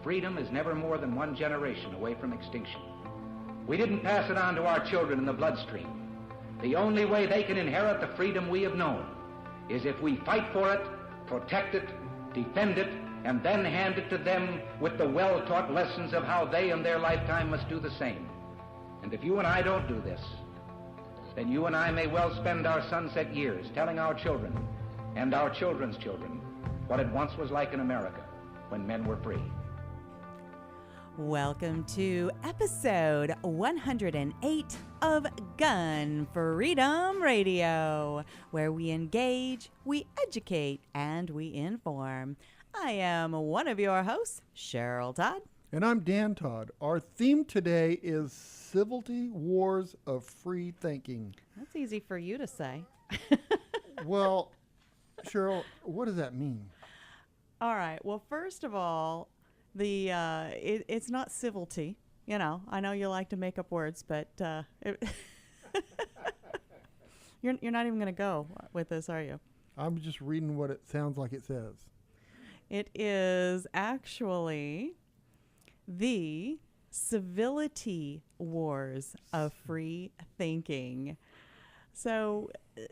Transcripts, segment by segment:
freedom is never more than one generation away from extinction. We didn't pass it on to our children in the bloodstream. The only way they can inherit the freedom we have known is if we fight for it, protect it, defend it, and then hand it to them with the well-taught lessons of how they in their lifetime must do the same. And if you and I don't do this, then you and I may well spend our sunset years telling our children and our children's children what it once was like in America when men were free. Welcome to episode 108 of Gun Freedom Radio, where we engage, we educate, and we inform. I am one of your hosts, Cheryl Todd. And I'm Dan Todd. Our theme today is Civility, Wars of Free Thinking. That's easy for you to say. Well, Cheryl, what does that mean? All right. Well, first of all, it's not civility. You know, I know you like to make up words, but you're not even going to go with this, are you? I'm just reading what it sounds like it says. It is actually the Civility Wars of Free Thinking. So,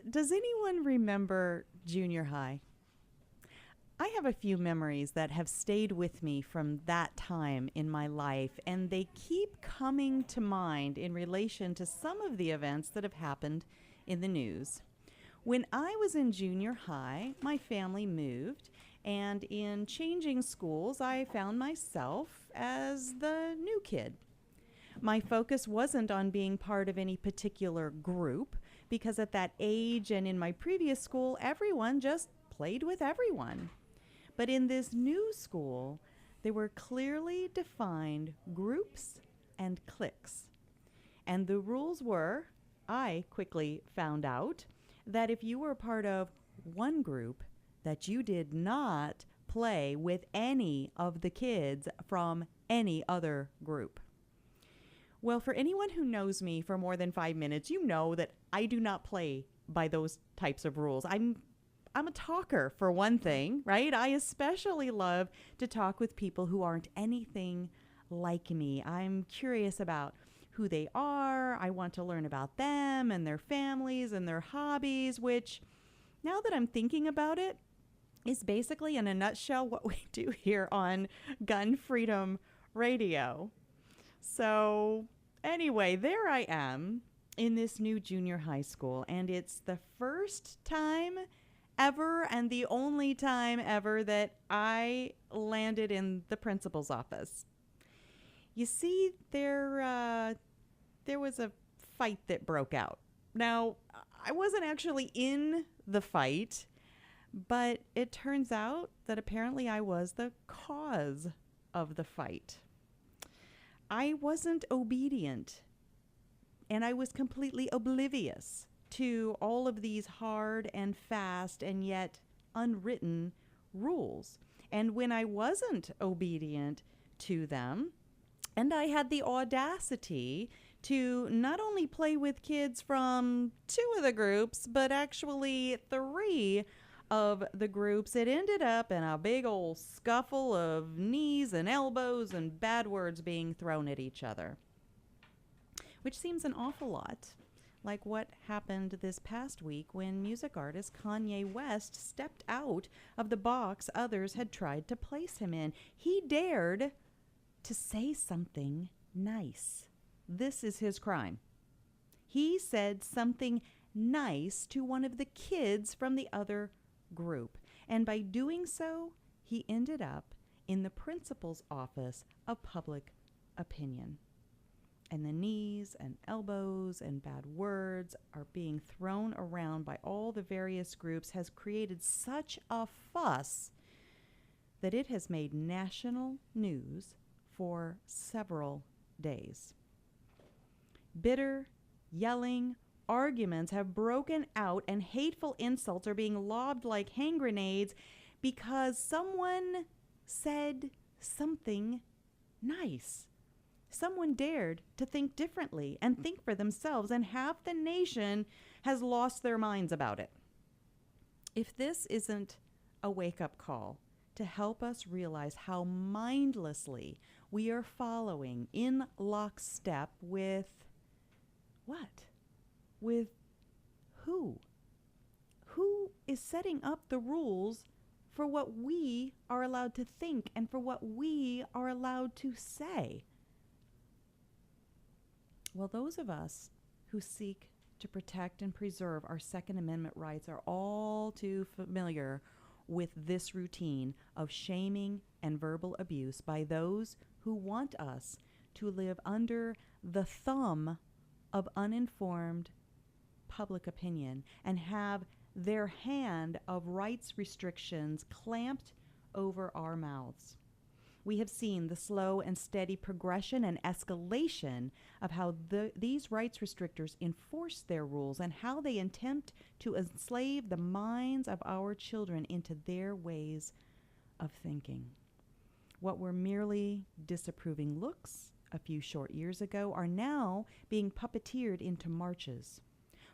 does anyone remember junior high? I have a few memories that have stayed with me from that time in my life, and they keep coming to mind in relation to some of the events that have happened in the news. When I was in junior high, my family moved, and in changing schools, I found myself as the new kid. My focus wasn't on being part of any particular group, because at that age and in my previous school, everyone just played with everyone. But in this new school, there were clearly defined groups and cliques. And the rules were, I quickly found out, that if you were part of one group, that you did not play with any of the kids from any other group. Well, for anyone who knows me for more than 5 minutes, you know that I do not play by those types of rules. I'm a talker, for one thing, right? I especially love to talk with people who aren't anything like me. I'm curious about who they are. I want to learn about them and their families and their hobbies, which, now that I'm thinking about it, is basically, in a nutshell, what we do here on Gun Freedom Radio. So anyway, there I am in this new junior high school, and it's the first time ever and the only time ever that I landed in the principal's office. You see, there was a fight that broke out. Now, I wasn't actually in the fight, but it turns out that apparently I was the cause of the fight. I wasn't obedient, and I was completely oblivious to all of these hard and fast and yet unwritten rules. And when I wasn't obedient to them, and I had the audacity to not only play with kids from 2 of the groups, but actually 3 of the groups, it ended up in a big old scuffle of knees and elbows and bad words being thrown at each other, which seems an awful lot like what happened this past week when music artist Kanye West stepped out of the box others had tried to place him in. He dared to say something nice. This is his crime. He said something nice to one of the kids from the other group. And by doing so, he ended up in the principal's office of public opinion. And the knees and elbows and bad words are being thrown around by all the various groups has created such a fuss that it has made national news for several days. Bitter, yelling, arguments have broken out, and hateful insults are being lobbed like hand grenades because someone said something nice. Someone dared to think differently and think for themselves, and half the nation has lost their minds about it. If this isn't a wake-up call to help us realize how mindlessly we are following in lockstep with what? With who? Who is setting up the rules for what we are allowed to think and for what we are allowed to say? Well, those of us who seek to protect and preserve our Second Amendment rights are all too familiar with this routine of shaming and verbal abuse by those who want us to live under the thumb of uninformed public opinion and have their hand of rights restrictions clamped over our mouths. We have seen the slow and steady progression and escalation of how these rights restrictors enforce their rules and how they attempt to enslave the minds of our children into their ways of thinking. What were merely disapproving looks a few short years ago are now being puppeteered into marches.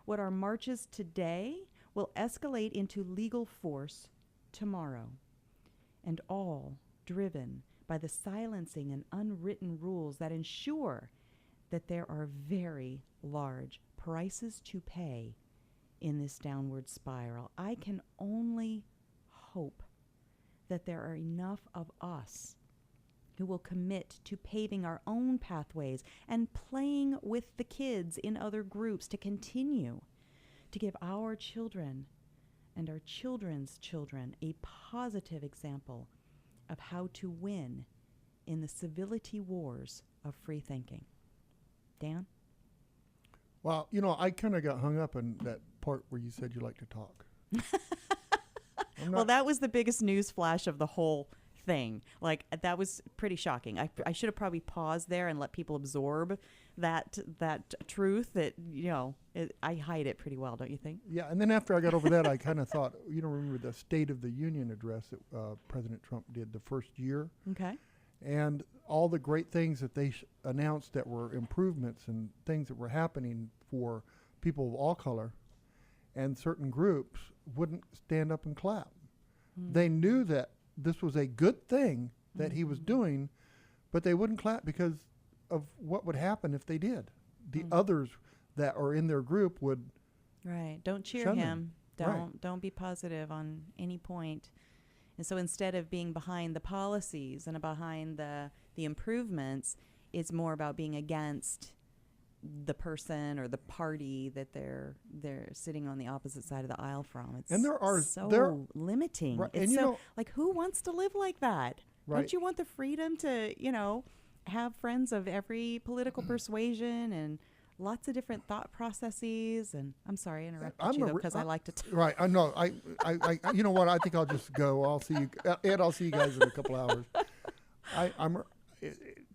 What are marches today will escalate into legal force tomorrow, and all driven by the silencing and unwritten rules that ensure that there are very large prices to pay in this downward spiral. I can only hope that there are enough of us who will commit to paving our own pathways and playing with the kids in other groups to continue to give our children and our children's children a positive example of how to win in the civility wars of free thinking. Dan? Well, I kind of got hung up in that part where you said you like to talk. Well, that was the biggest news flash of the whole thing. Like, that was pretty shocking. I should have probably paused there and let people absorb that truth that, I hide it pretty well, don't you think? Yeah, and then after I got over that, I kind of thought, remember the State of the Union address that President Trump did the first year? Okay. And all the great things that they announced that were improvements and things that were happening for people of all color, and certain groups wouldn't stand up and clap. Mm. They knew that this was a good thing that he was doing, but they wouldn't clap because of what would happen if they did. The others that are in their group would don't cheer him. Don't be positive on any point. And so instead of being behind the policies and behind the improvements, it's more about being against the person or the party that they're sitting on the opposite side of the aisle from. It's and there are limiting. Right, it's so like, who wants to live like that? Right. Don't you want the freedom to, have friends of every political persuasion and lots of different thought processes? And I'm sorry I interrupted you because I like to talk. Right. I know. I you know what? I think I'll just go. I'll see you, Ed. I'll see you guys in a couple hours.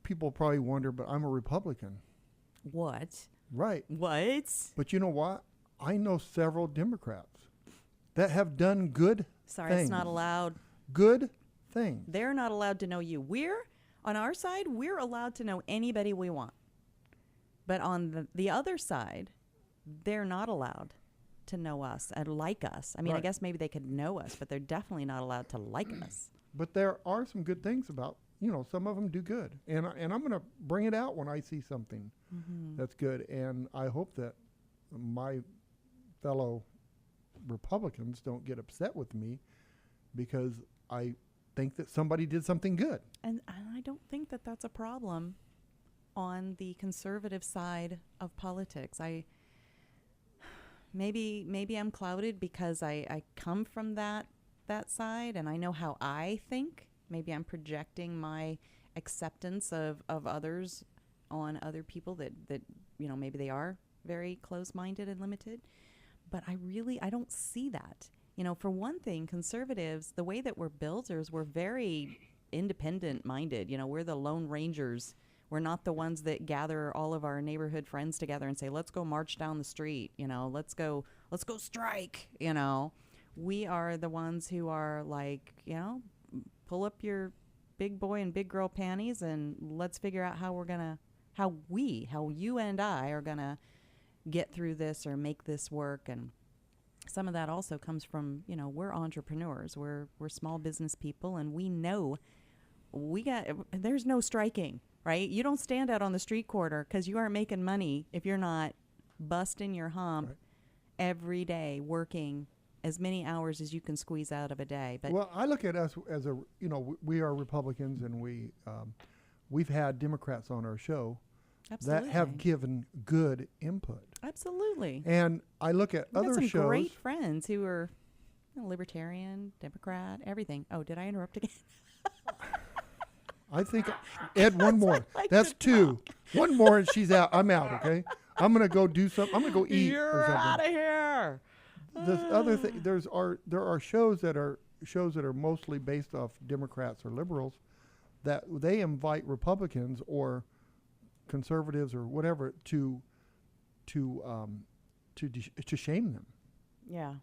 People probably wonder, but I'm a Republican. What? Right. What? But you know what? I know several Democrats that have done good Sorry, things. It's not allowed. Good things. They're not allowed to know you. On our side, we're allowed to know anybody we want. But on the other side, they're not allowed to know us and like us. I mean, I guess maybe they could know us, but they're definitely not allowed to like us. But there are some good things about, some of them do good. And I'm going to bring it out when I see something that's good. And I hope that my fellow Republicans don't get upset with me because I think that somebody did something good. And I don't think that that's a problem on the conservative side of politics. Maybe I'm clouded because I come from that side and I know how I think. Maybe I'm projecting my acceptance of others on other people that maybe they are very close-minded and limited. But I don't see that. For one thing, conservatives, the way that we're built is we're very independent-minded. We're the Lone Rangers. We're not the ones that gather all of our neighborhood friends together and say, let's go march down the street. Let's go strike. We are the ones who are like, pull up your big boy and big girl panties and let's figure out how you and I are gonna get through this or make this work. And some of that also comes from, we're entrepreneurs, we're small business people, and we know there's no striking, right? You don't stand out on the street corner because you aren't making money if you're not busting your hump every day, working as many hours as you can squeeze out of a day. But well, I look at us as we are Republicans, and we've had Democrats on our show absolutely. that have given good input. Absolutely. And I look at We've other got some shows. great friends who are libertarian, Democrat, everything. Oh, did I interrupt again? I think, Ed, one more. That's two. One more and she's out. I'm out, okay? I'm going to go do something. I'm going to go eat or something. You're out of here. This other thing, there are shows that are mostly based off Democrats or liberals that they invite Republicans or conservatives or whatever to shame them. Yeah.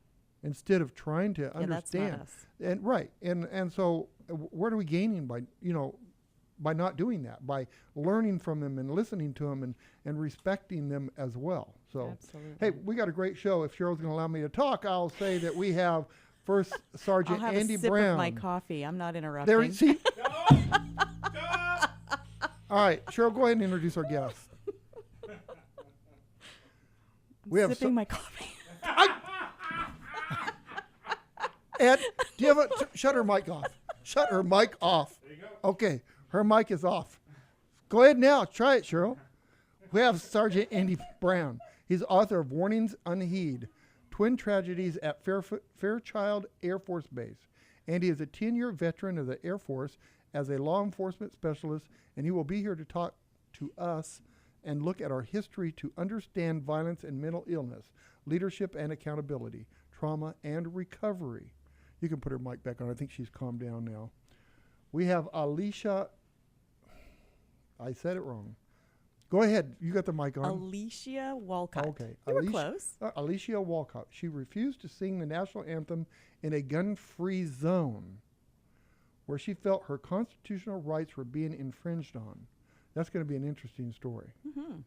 Instead of trying to understand. That's not us. And right. And so what are we gaining by not doing that, by learning from them and listening to them and respecting them as well. So, absolutely. Hey, we got a great show. If Cheryl's going to allow me to talk, I'll say that we have First Sergeant I'll have Andy a sip Brown. of my coffee. I'm not interrupting. There, see? All right, Cheryl, go ahead and introduce our guest. We have sipping my coffee. Ed, do you have shut her mic off. Shut her mic off. There you go. Okay, her mic is off. Go ahead now. Try it, Cheryl. We have Sergeant Andy Brown. He's author of Warnings Unheeded, Twin Tragedies at Fairchild Air Force Base. Andy is a 10-year veteran of the Air Force as a law enforcement specialist, and he will be here to talk to us and look at our history to understand violence and mental illness, leadership and accountability, trauma and recovery. You can put her mic back on. I think she's calmed down now. We have Alishia. I said it wrong. Go ahead. You got the mic on. Alishia Wolcott. Okay. You were close. Alishia Wolcott. She refused to sing the national anthem in a gun-free zone where she felt her constitutional rights were being infringed on. That's going to be an interesting story. Mm-hmm.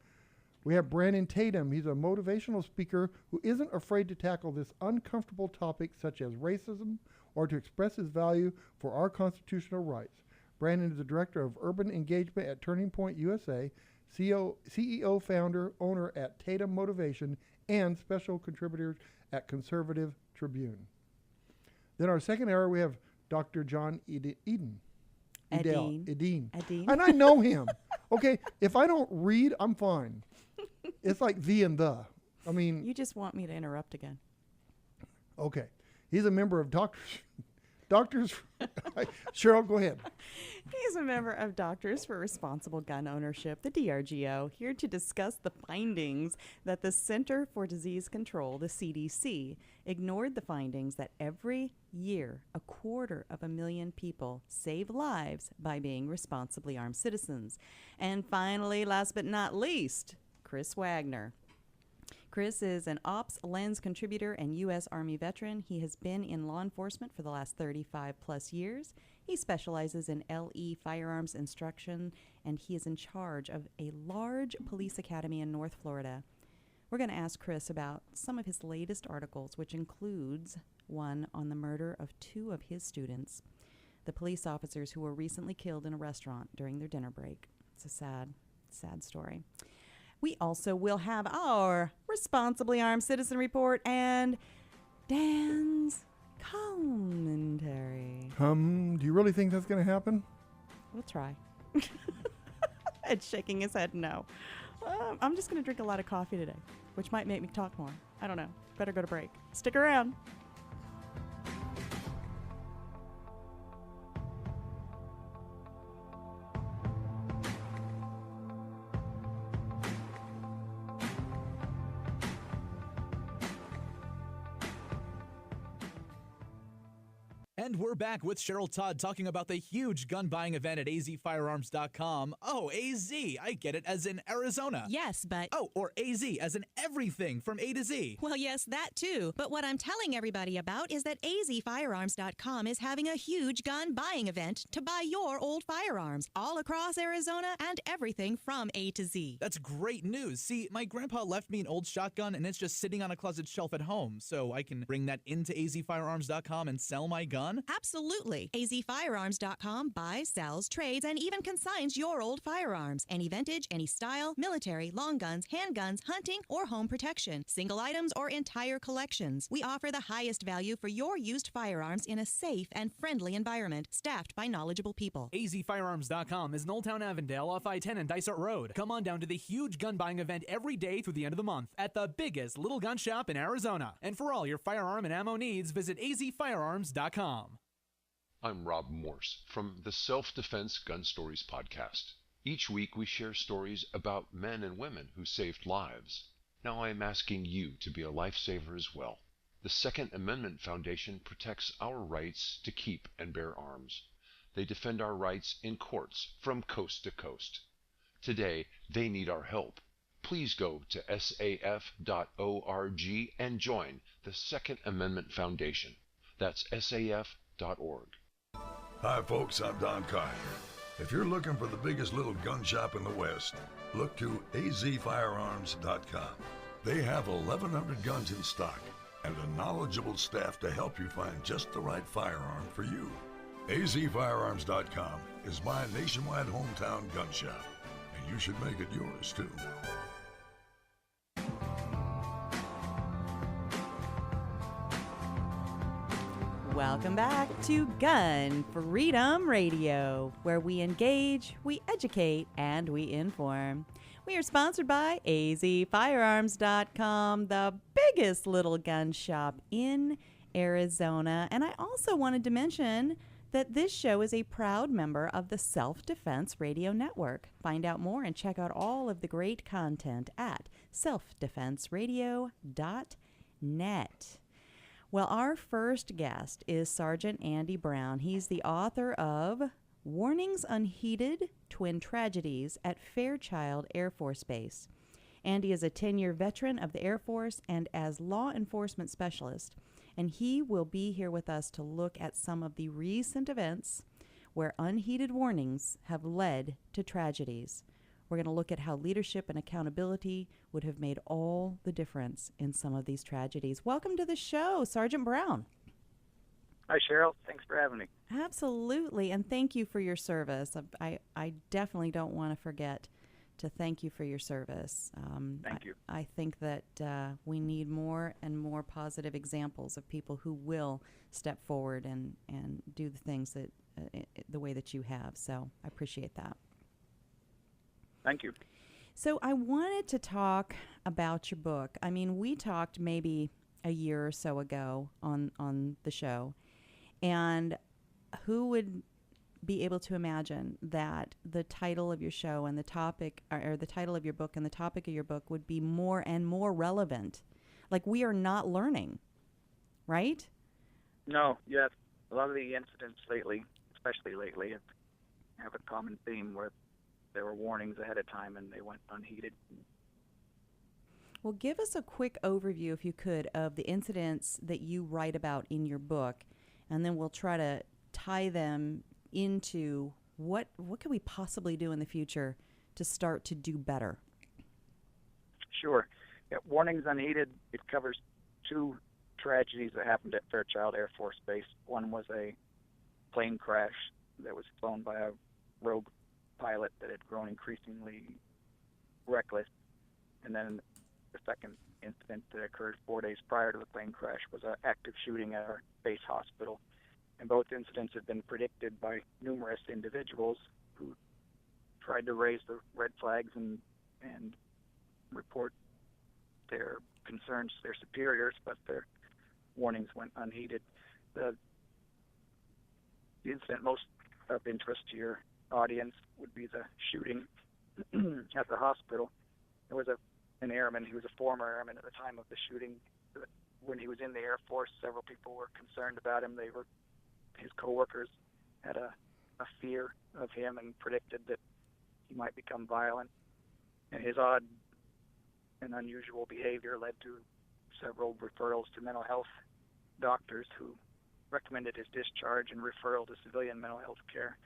We have Brandon Tatum. He's a motivational speaker who isn't afraid to tackle this uncomfortable topic such as racism or to express his value for our constitutional rights. Brandon is the director of urban engagement at Turning Point USA, CEO, founder, owner at Tatum Motivation, and special contributor at Conservative Tribune. Then our second hour, we have Dr. John Edin. And I know him. Okay, if I don't read, I'm fine. It's like the and the. I mean. You just want me to interrupt again. Okay. He's a member of Doctors. Cheryl, go ahead. He's a member of Doctors for Responsible Gun Ownership, the DRGO, here to discuss the findings that the Center for Disease Control, the CDC, ignored the findings that every year 250,000 people save lives by being responsibly armed citizens. And finally, last but not least, Chris Wagner. Chris is an Ops Lens contributor and U.S. Army veteran. He has been in law enforcement for the last 35 plus years. He specializes in LE firearms instruction, and he is in charge of a large police academy in North Florida. We're going to ask Chris about some of his latest articles, which includes one on the murder of 2 of his students, the police officers who were recently killed in a restaurant during their dinner break. It's a sad, sad story. We also will have our Responsibly Armed Citizen Report and Dan's commentary. Do you really think that's going to happen? We'll try. Ed's shaking his head no. I'm just going to drink a lot of coffee today, which might make me talk more. I don't know. Better go to break. Stick around. And we're back with Cheryl Todd talking about the huge gun buying event at azfirearms.com. Oh, AZ, I get it, as in Arizona. Yes, but... Oh, or AZ, as in everything from A to Z. Well, yes, that too. But what I'm telling everybody about is that azfirearms.com is having a huge gun buying event to buy your old firearms all across Arizona and everything from A to Z. That's great news. See, my grandpa left me an old shotgun and it's just sitting on a closet shelf at home, so I can bring that into azfirearms.com and sell my gun? Absolutely. azfirearms.com buys, sells, trades, and even consigns your old firearms. Any vintage, any style, military, long guns, handguns, hunting, or home protection. Single items or entire collections. We offer the highest value for your used firearms in a safe and friendly environment, staffed by knowledgeable people. azfirearms.com is in Old Town Avondale off I-10 and Dysart Road. Come on down to the huge gun buying event every day through the end of the month at the biggest little gun shop in Arizona. And for all your firearm and ammo needs, visit azfirearms.com. I'm Rob Morse from the Self-Defense Gun Stories podcast. Each week we share stories about men and women who saved lives. Now I am asking you to be a lifesaver as well. The Second Amendment Foundation protects our rights to keep and bear arms. They defend our rights in courts from coast to coast. Today, they need our help. Please go to saf.org and join the Second Amendment Foundation. That's saf.org. Hi folks, I'm Don Carter. If you're looking for the biggest little gun shop in the West, look to azfirearms.com. They have 1,100 guns in stock and a knowledgeable staff to help you find just the right firearm for you. azfirearms.com is my nationwide hometown gun shop, and you should make it yours too. Welcome back to Gun Freedom Radio, where we engage, we educate, and we inform. We are sponsored by azfirearms.com, the biggest little gun shop in Arizona. And I also wanted to mention that this show is a proud member of the Self-Defense Radio Network. Find out more and check out all of the great content at selfdefenseradio.net. Well, our first guest is Sergeant Andy Brown. He's the author of Warnings Unheeded, Twin Tragedies at Fairchild Air Force Base. Andy is a 10-year veteran of the Air Force and as law enforcement specialist, and he will be here with us to look at some of the recent events where unheeded warnings have led to tragedies. We're going to look at how leadership and accountability would have made all the difference in some of these tragedies. Welcome to the show, Sergeant Brown. Hi, Cheryl. Thanks for having me. Absolutely, and thank you for your service. I definitely don't want to forget to thank you for your service. Thank you. I think that we need more and more positive examples of people who will step forward and do the things that the way that you have. So I appreciate that. Thank you. So I wanted to talk about your book. I mean, we talked maybe a year or so ago on the show, and who would be able to imagine that the title of your show and the topic, or the title of your book and the topic of your book would be more and more relevant? Like, we are not learning, right? No, yes. A lot of the incidents lately, especially lately, have a common theme where there were warnings ahead of time and they went unheeded. Well, give us a quick overview, if you could, of the incidents that you write about in your book, and then we'll try to tie them into what can we possibly do in the future to start to do better. Sure. Yeah, Warnings Unheeded, it covers two tragedies that happened at Fairchild Air Force Base. One was a plane crash that was flown by a rogue pilot that had grown increasingly reckless. And then the second incident that occurred 4 days prior to the plane crash was an active shooting at our base hospital. And both incidents have been predicted by numerous individuals who tried to raise the red flags and report their concerns to their superiors, but their warnings went unheeded. The incident most of interest to your audience would be the shooting at the hospital. There was an airman, he was a former airman at the time of the shooting. When he was in the Air Force, several people were concerned about him. They were his coworkers had a fear of him and predicted that he might become violent. And his odd and unusual behavior led to several referrals to mental health doctors who recommended his discharge and referral to civilian mental health care.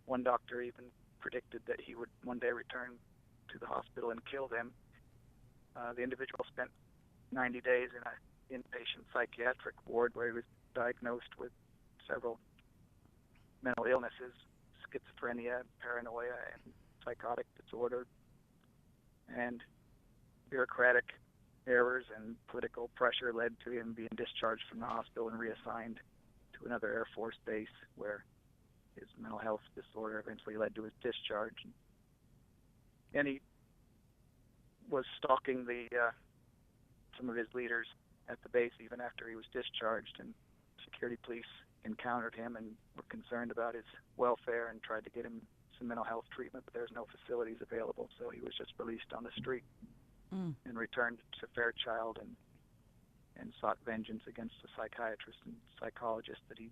One doctor even predicted that he would one day return to the hospital and kill them. The individual spent 90 days in an inpatient psychiatric ward where he was diagnosed with several mental illnesses, schizophrenia, paranoia, and psychotic disorder. And bureaucratic errors and political pressure led to him being discharged from the hospital and reassigned to another Air Force base where his mental health disorder eventually led to his discharge. And he was stalking some of his leaders at the base even after he was discharged, and security police encountered him and were concerned about his welfare and tried to get him some mental health treatment, but there's no facilities available, so he was just released on the street and returned to Fairchild and sought vengeance against the psychiatrist and psychologist that he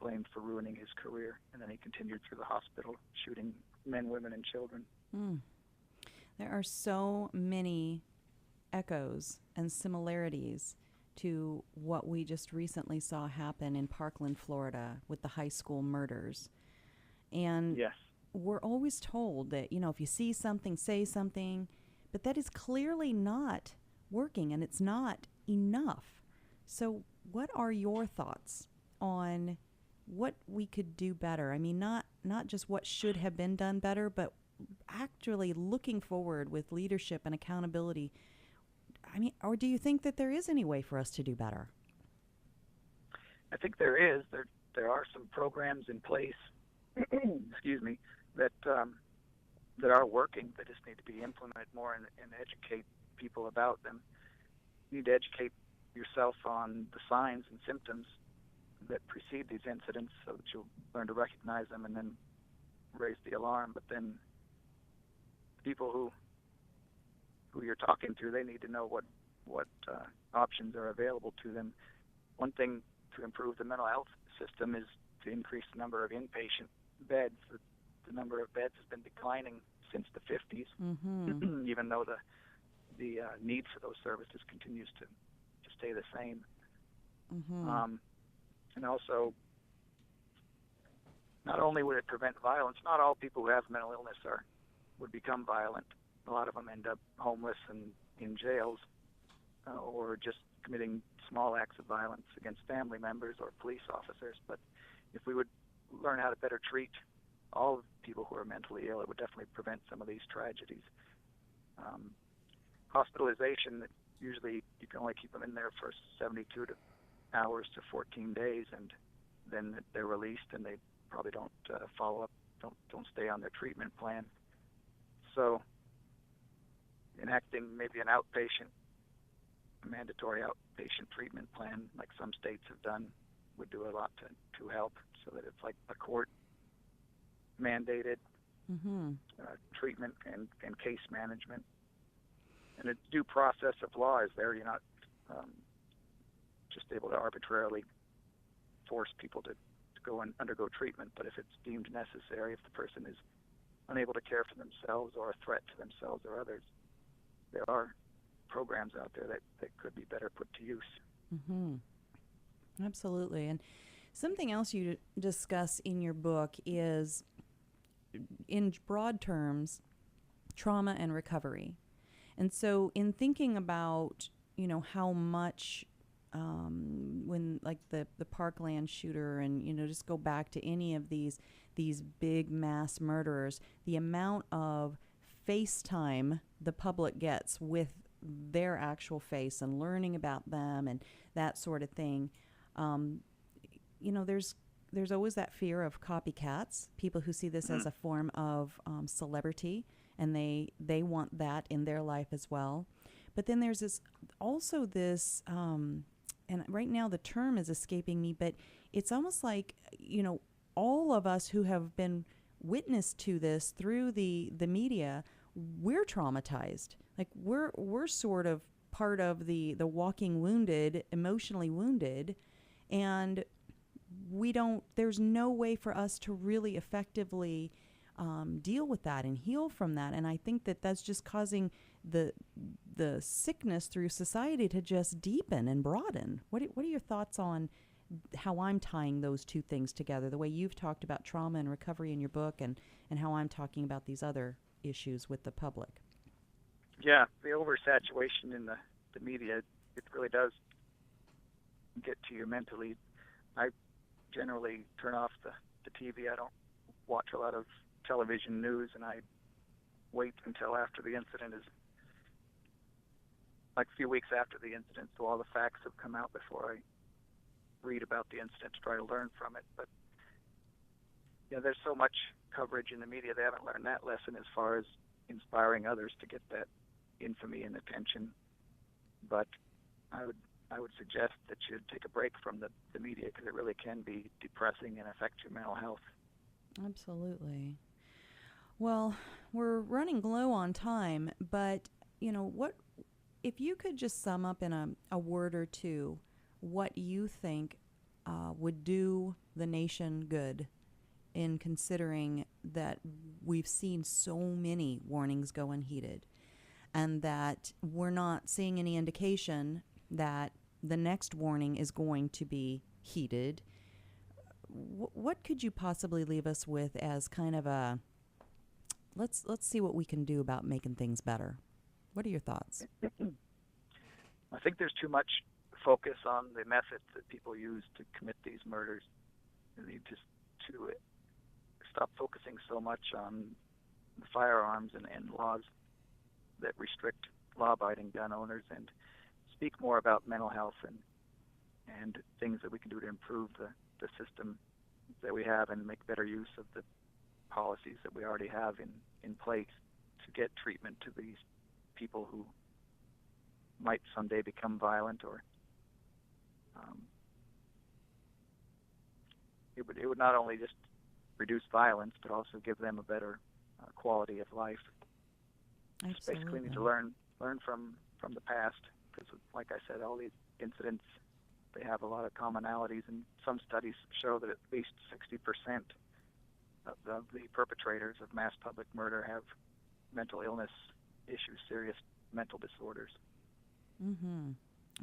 blamed for ruining his career. And then he continued through the hospital, shooting men, women, and children. There are so many echoes and similarities to what we just recently saw happen in Parkland, Florida with the high school murders. And yes, we're always told that, if you see something, say something, but that is clearly not working and it's not enough. So what are your thoughts on what we could do better? I mean, not just what should have been done better, but actually looking forward with leadership and accountability. I mean, or do you think that there is any way for us to do better? I think there is. There are some programs in place, excuse me, that are working, that just need to be implemented more and educate people about them. You need to educate yourself on the signs and symptoms that precede these incidents so that you'll learn to recognize them and then raise the alarm. But then people who you're talking to, they need to know what options are available to them. One thing to improve the mental health system is to increase the number of inpatient beds. The number of beds has been declining since the 50s, even though the need for those services continues to stay the same. And also, not only would it prevent violence, not all people who have mental illness would become violent. A lot of them end up homeless and in jails, or just committing small acts of violence against family members or police officers. But if we would learn how to better treat all people who are mentally ill, it would definitely prevent some of these tragedies. Hospitalization, usually you can only keep them in there for 72 hours to 14 days, and then they're released, and they probably don't follow up, don't stay on their treatment plan. So enacting maybe a mandatory outpatient treatment plan, like some states have done, would do a lot to help, so that it's like a court mandated treatment and case management. And a due process of law is there. You're not just able to arbitrarily force people to go and undergo treatment, but if it's deemed necessary, if the person is unable to care for themselves or a threat to themselves or others, there are programs out there that could be better put to use. Absolutely. And something else you discuss in your book is, in broad terms, trauma and recovery. And so in thinking about, how much when like the Parkland shooter and, just go back to any of these big mass murderers, the amount of face time the public gets with their actual face and learning about them and that sort of thing. There's always that fear of copycats, people who see this as a form of celebrity, and they want that in their life as well. But then there's this, and right now the term is escaping me, but it's almost like, all of us who have been witness to this through the media, we're traumatized. Like we're sort of part of the walking wounded, emotionally wounded, and there's no way for us to really effectively deal with that and heal from that. And I think that that's just causing the sickness through society to just deepen and broaden. What are your thoughts on how I'm tying those two things together, the way you've talked about trauma and recovery in your book, and how I'm talking about these other issues with the public? Yeah, the oversaturation in the media, it really does get to you mentally. I generally turn off the TV. I don't watch a lot of television news, and I wait until after the incident is, like a few weeks after the incident, so all the facts have come out before I read about the incident to try to learn from it. But there's so much coverage in the media, they haven't learned that lesson as far as inspiring others to get that infamy and attention. But I would suggest that you take a break from the media, because it really can be depressing and affect your mental health. Absolutely. Well, we're running low on time, but what if you could just sum up in a word or two what you think would do the nation good, in considering that we've seen so many warnings go unheeded, and that we're not seeing any indication that the next warning is going to be heeded. What could you possibly leave us with as kind of a let's see what we can do about making things better? What are your thoughts? I think there's too much focus on the methods that people use to commit these murders. You need to stop focusing so much on the firearms and laws that restrict law-abiding gun owners, and speak more about mental health and things that we can do to improve the system that we have, and make better use of the policies that we already have in place to get treatment to these people who might someday become violent, or it would not only just reduce violence, but also give them a better quality of life. Absolutely. Just basically need to learn from the past, because, like I said, all these incidents, they have a lot of commonalities, and some studies show that at least 60% of the perpetrators of mass public murder have mental illness issues, serious mental disorders. Mm-hmm.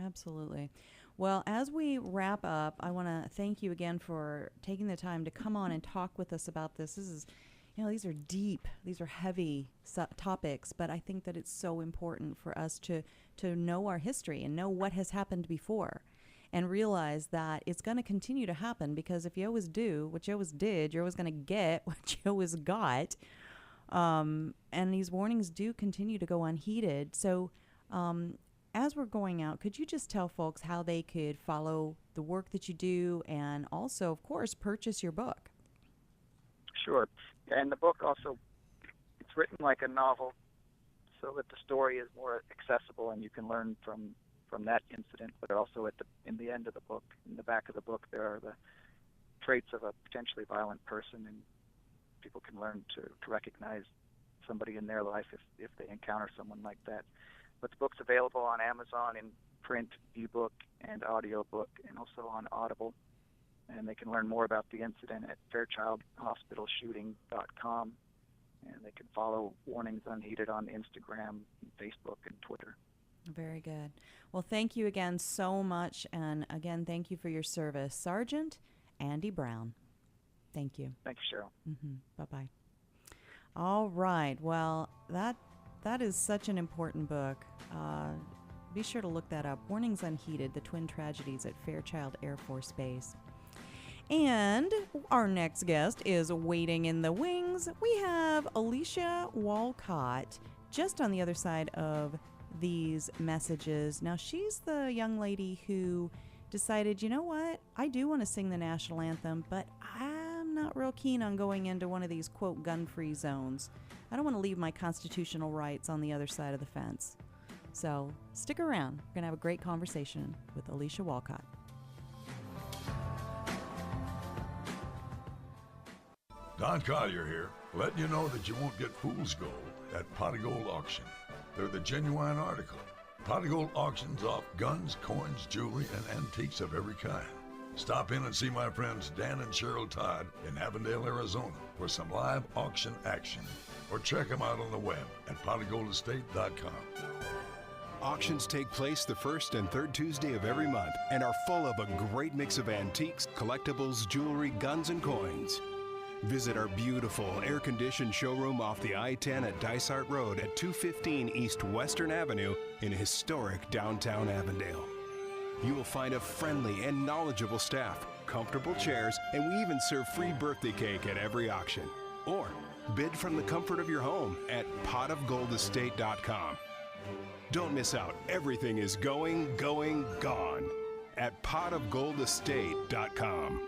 Absolutely. Well, as we wrap up, I want to thank you again for taking the time to come on and talk with us about this. This is, these are deep, these are heavy topics, but I think that it's so important for us to know our history and know what has happened before, and realize that it's going to continue to happen, because if you always do what you always did, you're always going to get what you always got. And these warnings do continue to go unheeded. So, as we're going out, could you just tell folks how they could follow the work that you do, and also, of course, purchase your book? Sure. And the book also, it's written like a novel, so that the story is more accessible and you can learn from that incident. But also in the end of the book, in the back of the book, there are the traits of a potentially violent person, and people can learn to recognize somebody in their life if they encounter someone like that. But the book's available on Amazon in print, ebook, and audiobook, and also on Audible. And they can learn more about the incident at fairchildhospitalshooting.com. And they can follow Warnings Unheeded on Instagram, Facebook, and Twitter. Very good. Well, thank you again so much. And again, thank you for your service. Sergeant Andy Brown. Thank you. Thank you, Cheryl. Mm-hmm. Bye-bye. All right. Well, that is such an important book. Be sure to look that up. Warnings Unheeded, The Twin Tragedies at Fairchild Air Force Base. And our next guest is waiting in the wings. We have Alishia Wolcott just on the other side of these messages. Now, she's the young lady who decided, you know what, I do want to sing the national anthem, but I'm not real keen on going into one of these, quote, gun-free zones. I don't want to leave my constitutional rights on the other side of the fence. So stick around. We're going to have a great conversation with Alishia Wolcott. Don Collier here, letting you know that you won't get fool's gold at Pot of Gold Auction. They're the genuine article. Pot of Gold auctions off guns, coins, jewelry, and antiques of every kind. Stop in and see my friends Dan and Cheryl Todd in Avondale, Arizona for some live auction action. Or check them out on the web at potofgoldestate.com. Auctions take place the first and third Tuesday of every month and are full of a great mix of antiques, collectibles, jewelry, guns, and coins. Visit our beautiful air-conditioned showroom off the I-10 at Dysart Road at 215 East Western Avenue in historic downtown Avondale. You will find a friendly and knowledgeable staff, comfortable chairs, and we even serve free birthday cake at every auction. Or bid from the comfort of your home at potofgoldestate.com. Don't miss out. Everything is gone at potofgoldestate.com.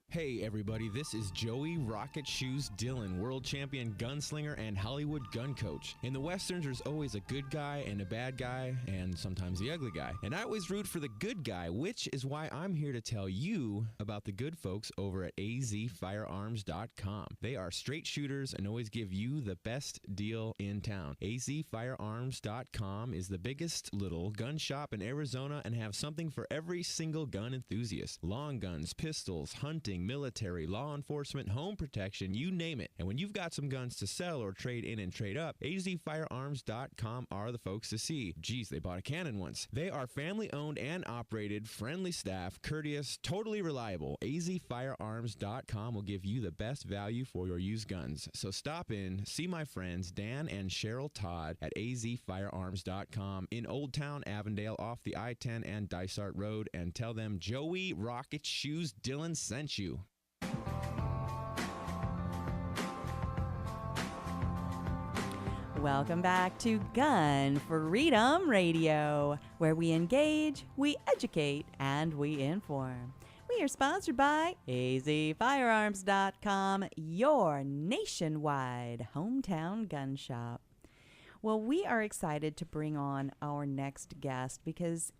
Hey everybody, this is Joey Rocket Shoes Dillon, world champion gunslinger and Hollywood gun coach. In the Westerns, there's always a good guy and a bad guy, and sometimes the ugly guy. And I always root for the good guy, which is why I'm here to tell you about the good folks over at azfirearms.com. They are straight shooters and always give you the best deal in town. azfirearms.com is the biggest little gun shop in Arizona and have something for every single gun enthusiast. Long guns, pistols, hunting, military, law enforcement, home protection, you name it. And when you've got some guns to sell or trade in and trade up, azfirearms.com are the folks to see. Geez, they bought a cannon once. They are family-owned and operated, friendly staff, courteous, totally reliable. azfirearms.com will give you the best value for your used guns. So stop in, see my friends Dan and Cheryl Todd at azfirearms.com in Old Town Avondale off the I-10 and Dysart Road, and tell them Joey Rocket Shoes Dillon sent you. Welcome back to Gun Freedom Radio, where we engage, we educate, and we inform. We are sponsored by azfirearms.com, your nationwide hometown gun shop. Well, we are excited to bring on our next guest because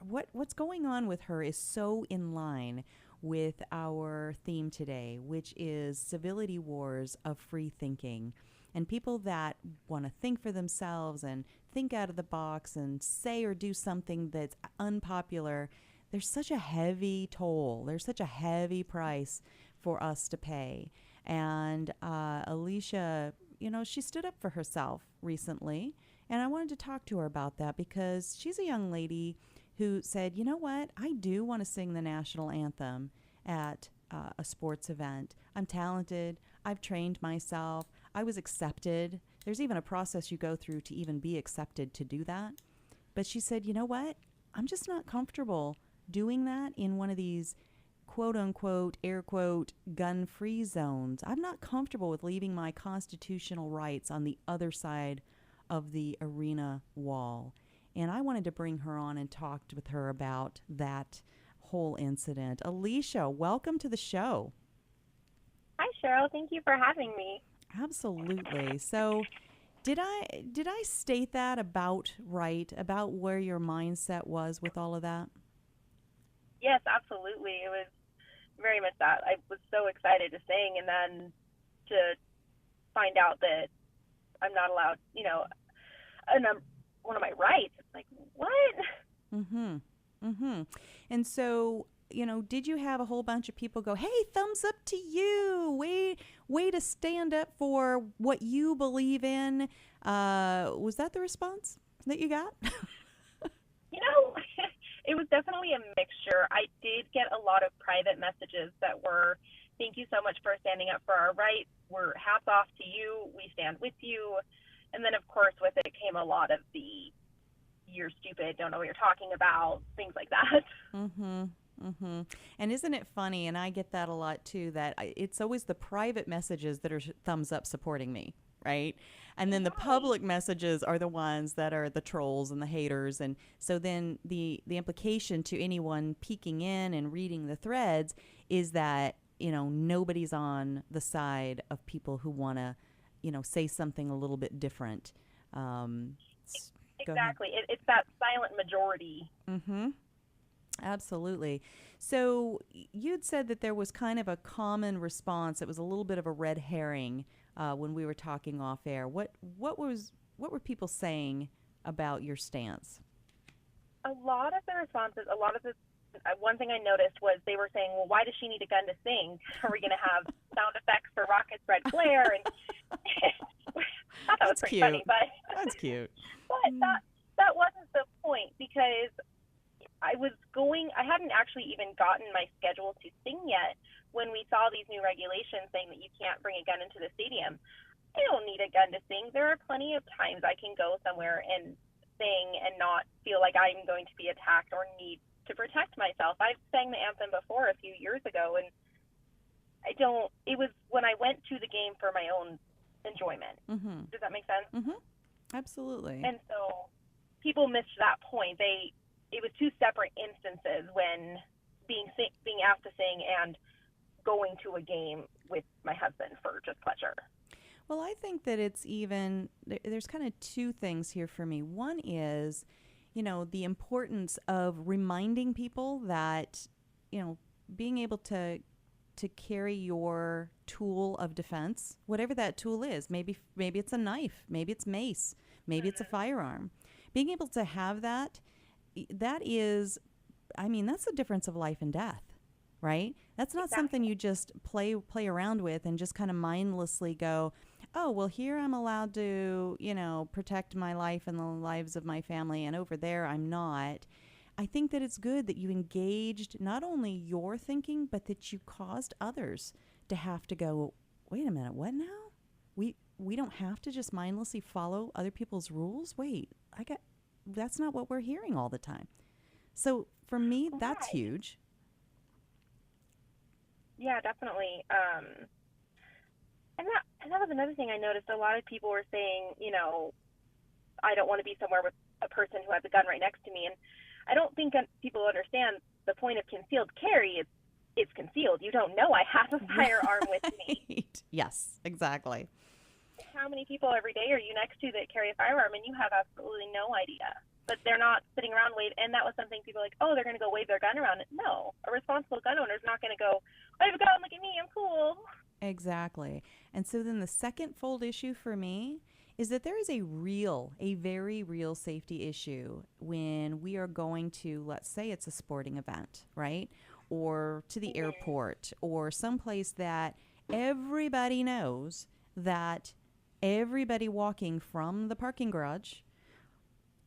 what's going on with her is so in line with our theme today, which is civility wars of free thinking. And people that want to think for themselves and think out of the box and say or do something that's unpopular, there's such a heavy toll. There's such a heavy price for us to pay. And Alishia, she stood up for herself recently. And I wanted to talk to her about that because she's a young lady who said, you know what, I do want to sing the national anthem at a sports event. I'm talented. I've trained myself. I was accepted. There's even a process you go through to even be accepted to do that. But she said, you know what, I'm just not comfortable doing that in one of these quote unquote, air quote, gun-free zones. I'm not comfortable with leaving my constitutional rights on the other side of the arena wall. And I wanted to bring her on and talk with her about that whole incident. Alishia, welcome to the show. Hi, Cheryl. Thank you for having me. Absolutely. So did I state that about right, about where your mindset was with all of that? Yes, absolutely. It was very much that. I was so excited to sing, and then to find out that I'm not allowed, one of my rights. It's like, what? Mm-hmm. Mm-hmm. And so, did you have a whole bunch of people go, hey, thumbs up to you, way to stand up for what you believe in? Was that the response that you got? It was definitely a mixture. I did get a lot of private messages that were, thank you so much for standing up for our rights. We're hats off to you. We stand with you. And then, of course, with it came a lot of the, you're stupid, don't know what you're talking about, things like that. Mm-hmm. Mm-hmm. And isn't it funny, and I get that a lot too, that it's always the private messages that are thumbs up supporting me, right? And then the public messages are the ones that are the trolls and the haters. And so then the implication to anyone peeking in and reading the threads is that, nobody's on the side of people who want to, say something a little bit different. Exactly. It's that silent majority. Mm-hmm. Absolutely. So you'd said that there was kind of a common response. It was a little bit of a red herring when we were talking off air. What were people saying about your stance? a lot of the responses, one thing I noticed was they were saying, well, why does she need a gun to sing? Are we going to have sound effects for rockets, red flare? And I thought that was pretty cute. funny, but That's cute. But that wasn't the point, because I hadn't actually even gotten my schedule to sing yet when we saw these new regulations saying that you can't bring a gun into the stadium. I don't need a gun to sing. There are plenty of times I can go somewhere and sing and not feel like I'm going to be attacked or need to protect myself. I've sang the anthem before a few years ago, and it was when I went to the game for my own enjoyment. Mm-hmm. Does that make sense? Mm-hmm. Absolutely. And so people missed that point. It was two separate instances when being asked to sing and going to a game with my husband for just pleasure. Well, I think that it's even, there's kind of two things here for me. One is, the importance of reminding people that, being able to carry your tool of defense, whatever that tool is, maybe it's a knife, maybe it's mace, maybe it's a firearm. Being able to have that is, that's the difference of life and death, right? That's not something you just play around with and just kind of mindlessly go, oh, well, here I'm allowed to, protect my life and the lives of my family, and over there I'm not. I think that it's good that you engaged not only your thinking, but that you caused others to have to go, wait a minute, what now? We don't have to just mindlessly follow other people's rules? Wait, that's not what we're hearing all the time. So for me, that's huge. Yeah, definitely. And that was another thing I noticed. A lot of people were saying, I don't want to be somewhere with a person who has a gun right next to me. And I don't think people understand the point of concealed carry. It's concealed. You don't know I have a firearm with me. Yes, exactly. How many people every day are you next to that carry a firearm and you have absolutely no idea? But they're not sitting around and that was something people were like, oh, they're going to go wave their gun around. No, a responsible gun owner is not going to go, I have a gun, look at me, I'm cool. Exactly. And so then the second fold issue for me is that there is a very real safety issue when we are going to, let's say it's a sporting event, right? Or to the airport or someplace that everybody knows that everybody walking from the parking garage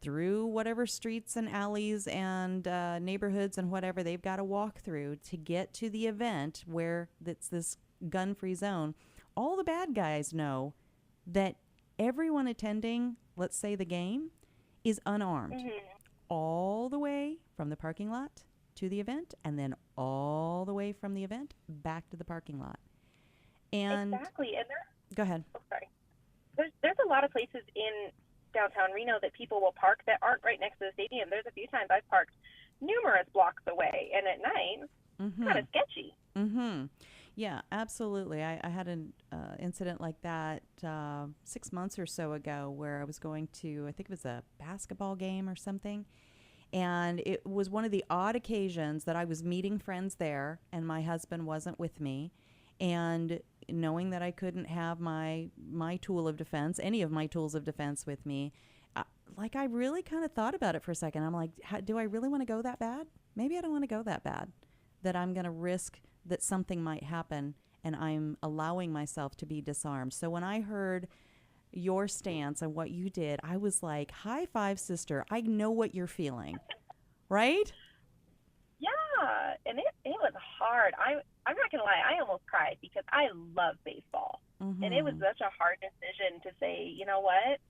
through whatever streets and alleys and neighborhoods and whatever they've got to walk through to get to the event where it's this gun-free zone, all the bad guys know that everyone attending, let's say the game, is unarmed. All the way from the parking lot to the event, and then all the way from the event back to the parking lot. And exactly. And go ahead. Oh, sorry. There's a lot of places in downtown Reno that people will park that aren't right next to the stadium. There's a few times I've parked numerous blocks away, and at night, it's kind of sketchy. Yeah, absolutely. I had an incident like that 6 months or so ago where I was going to, I think it was a basketball game or something, and it was one of the odd occasions that I was meeting friends there and my husband wasn't with me, and knowing that I couldn't have my tool of defense, any of my tools of defense with me, I really kind of thought about it for a second. I'm like, do I really want to go that bad? Maybe I don't want to go that bad, that I'm going to risk that something might happen and I'm allowing myself to be disarmed. So when I heard your stance and what you did, I was like, high five, sister. I know what you're feeling, right? Yeah, and it was hard. I'm not going to lie, I almost cried because I love baseball. And it was such a hard decision to say, you know what,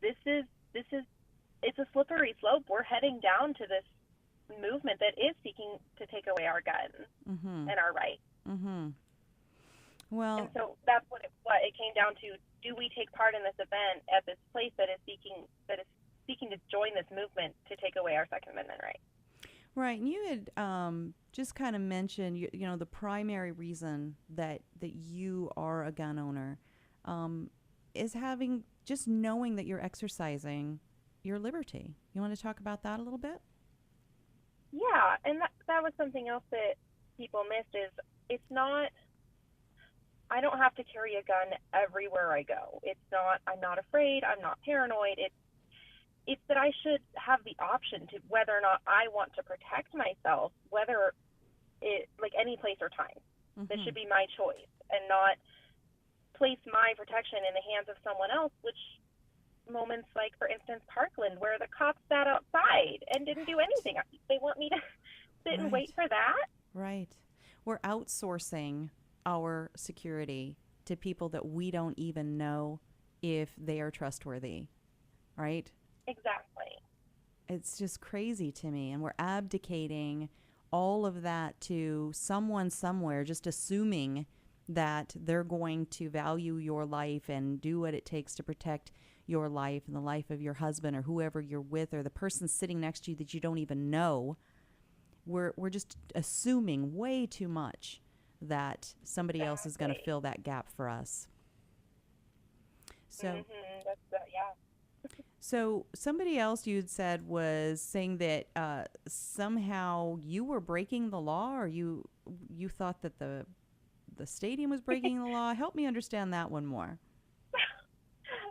it's a slippery slope. We're heading down to this movement that is seeking to take away our guns and our rights. Well, and so that's what it came down to. Do we take part in this event at this place that is seeking to join this movement to take away our Second Amendment rights? Right, and you had just kind of mentioned, you know, the primary reason that you are a gun owner is just knowing that you're exercising your liberty. You want to talk about that a little bit? Yeah, and that was something else that people missed is it's not, I don't have to carry a gun everywhere I go. It's not, I'm not afraid, I'm not paranoid. it's that I should have the option to whether or not I want to protect myself, whether it, like any place or time. This should be my choice and not place my protection in the hands of someone else, which moments like, for instance, Parkland, where the cops sat outside and didn't do anything. They want me to sit and wait for that? Right. We're outsourcing our security to people that we don't even know if they are trustworthy, right? Exactly. It's just crazy to me. And we're abdicating all of that to someone somewhere, just assuming that they're going to value your life and do what it takes to protect your life and the life of your husband or whoever you're with or the person sitting next to you that you don't even know. We're just assuming way too much that somebody else is going to fill that gap for us. So, so somebody else you'd said was saying that somehow you were breaking the law, or you thought that the stadium was breaking the law. Help me understand that one more.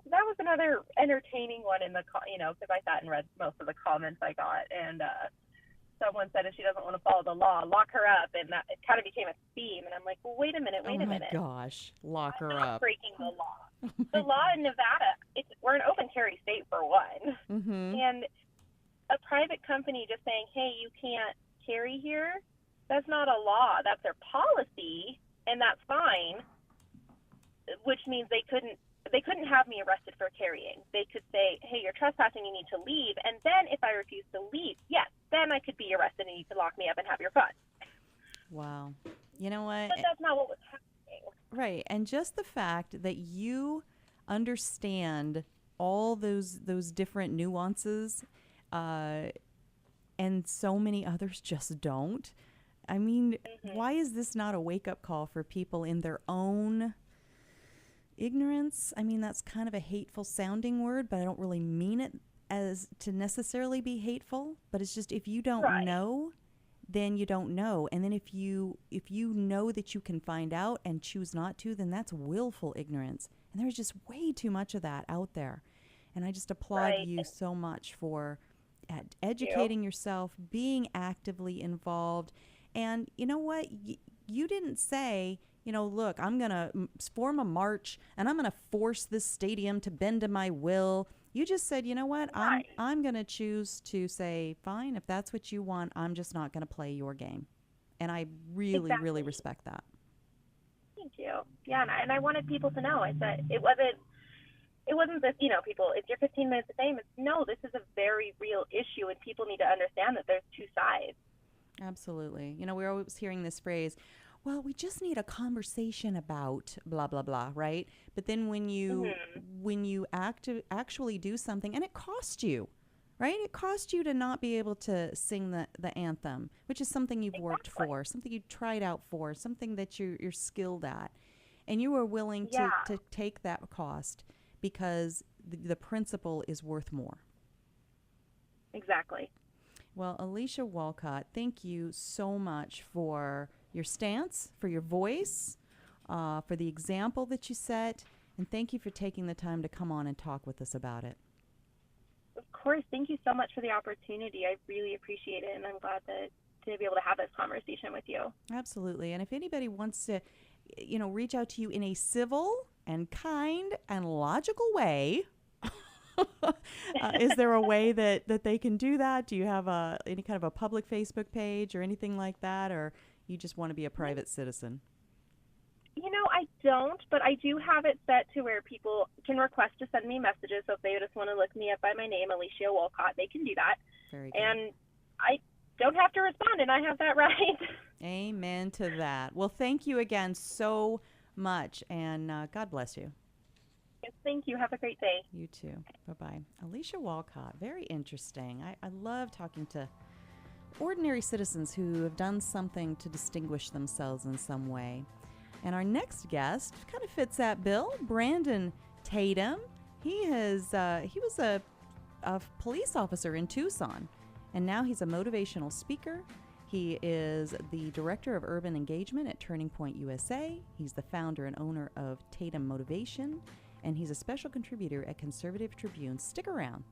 That was another entertaining one in the, because I sat and read most of the comments I got, and someone said if she doesn't want to follow the law, lock her up, and that it kind of became a theme. And I'm like, well, wait a minute. Oh my gosh, lock her I'm not up. breaking the law. The law in Nevada, we're an open carry state for one, and a private company just saying, hey, you can't carry here, that's not a law. That's their policy, and that's fine. Which means they couldn't have me arrested for carrying. They could say, hey, you're trespassing, you need to leave. And then if I refuse to leave, yes, then I could be arrested and you could lock me up and have your gun. Wow. You know what? But that's not what was happening. Right. And just the fact that you understand all those different nuances, and so many others just don't. I mean, why is this not a wake-up call for people in their own ignorance? I mean, that's kind of a hateful sounding word, but I don't really mean it as to necessarily be hateful. But it's just, if you don't know, then you don't know. And then if you know that you can find out and choose not to, then that's willful ignorance. And there's just way too much of that out there. And I just applaud you so much for educating yourself, being actively involved. And you know what? You didn't say, look, I'm going to form a march and I'm going to force this stadium to bend to my will. You just said, you know what? I'm going to choose to say, fine, if that's what you want, I'm just not going to play your game. And I really, really respect that. Thank you. Yeah, and I wanted people to know. I said it wasn't this, people, it's your 15 minutes of fame. No, this is a very real issue, and people need to understand that there's two sides. Absolutely. We're always hearing this phrase, well, we just need a conversation about blah, blah, blah, right? But then when you actually do something, and it costs you, right? It costs you to not be able to sing the anthem, which is something you've worked for, something you tried out for, something that you're skilled at. And you are willing to take that cost because the principle is worth more. Exactly. Well, Alishia Wolcott, thank you so much for your stance, for your voice, for the example that you set, and thank you for taking the time to come on and talk with us about it. Of course. Thank you so much for the opportunity. I really appreciate it, and I'm glad to be able to have this conversation with you. Absolutely. And if anybody wants to, reach out to you in a civil and kind and logical way, is there a way that they can do that? Do you have any kind of a public Facebook page or anything like that, or you just want to be a private citizen? I don't, but I do have it set to where people can request to send me messages. So if they just want to look me up by my name, Alishia Wolcott, they can do that. Very good. And I don't have to respond, and I have that right. Amen to that. Well, thank you again so much, and God bless you. Yes, thank you. Have a great day. You too. Bye-bye. Alishia Wolcott, very interesting. I love talking to ordinary citizens who have done something to distinguish themselves in some way. And our next guest kind of fits that bill, Brandon Tatum. He was a police officer in Tucson, and now he's a motivational speaker. He is the director of urban engagement at Turning Point USA. He's the founder and owner of Tatum Motivation, and he's a special contributor at Conservative Tribune. Stick around.